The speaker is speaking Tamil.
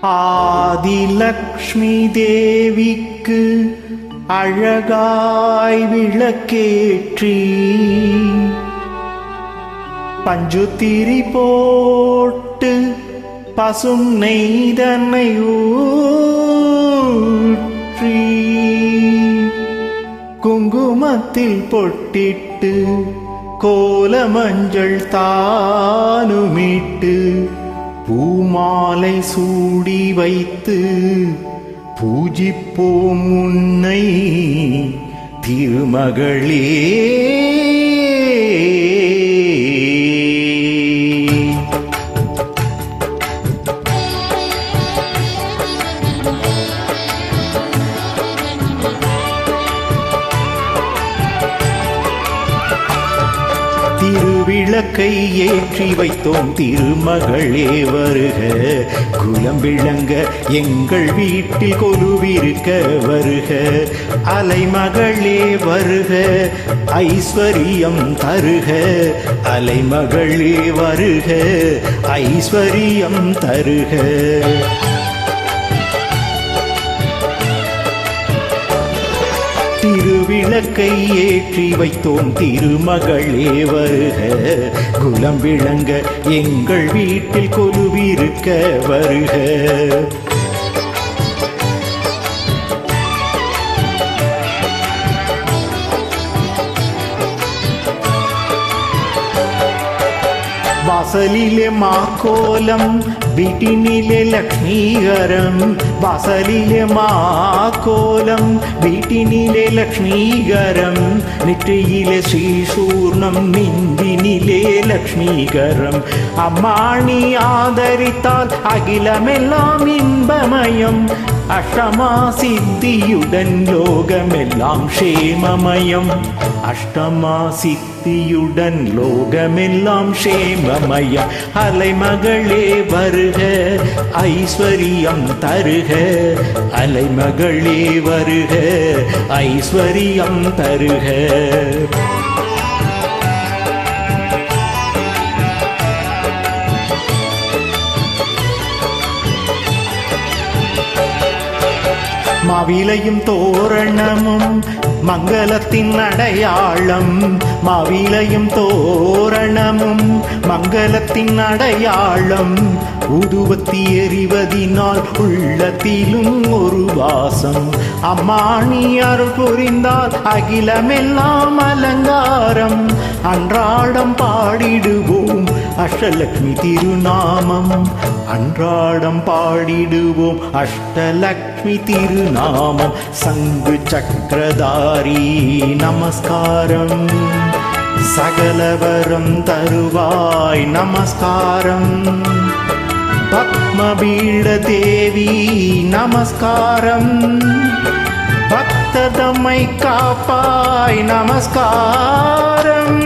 ஆதிலக்ஷ்மி தேவிக்கு அழகாய் விளக்கேற்றி பஞ்சுத்திரி போட்டு பசும் நெய்தனை ஊற்றி குங்குமத்தில் பொட்டிட்டு கோல மஞ்சள் தானுமிட்டு பூமாலை சூடி வைத்து பூஜிப்போம் உன்னை திருமகளே. திருவிளக்கை ஏற்றி வைத்தோம் திருமகளே வருக, குலம் விளங்க எங்கள் வீட்டில் கொலுவிருக்க வருக. அலைமகளே வருக, ஐஸ்வரியம் தருக. அலைமகளே வருக, ஐஸ்வரியம் தருக. திருவிளக்கை ஏற்றி வைத்தோம் திருமகளே வருக, குலம் விளங்க எங்கள் வீட்டில் கொலுவிருக்க வருக. வாசலிலே மாக்கோலம் வீட்டினிலே லக்ஷ்மீகரம். வாசலிலே மாக்கோலம் வீட்டினிலே லக்ஷ்மீகரம். நெற்றியிலே ஸ்ரீசூர்ணம் நெஞ்சினிலே லக்ஷ்மீகரம். அம்மாணி ஆதரித்தால் அகிலமெல்லாம் இன்பமயம். அஷ்டமா சித்தியுடன் லோகமெல்லாம் க்ஷேமமயம். அஷ்டமா சித்தியுடன் லோகமெல்லாம் க்ஷேமமயம். அலைமகளே வருக, ஐஸ்வரியம் தருக. அலைமகளே வருக, ஐஸ்வரியம் தருக. மாவிலையும் தோரணமும் மங்களத்தின் அடையாளம். மாவிலையும் தோரணமும் மங்களத்தின் அடையாளம். ஊதுபத்தி எறிவதினால் உள்ளத்திலும் ஒரு வாசம். அம்மாணி அருள் புரிந்தால் அகிலமெல்லாம் அலங்காரம். அன்றாடம் பாடிடுவோம் அஷ்டலக்ஷ்மி திருநாமம். அன்றாடம் பாடிடுவோம் அஷ்டலக்ஷ்மி திருநாமம். சங்கு சக்கரதாரி நமஸ்காரம். சகலவரம் தருவாய் நமஸ்காரம். பத்மபீட தேவி நமஸ்காரம். பக்ததம்மை காப்பாய் நமஸ்காரம்.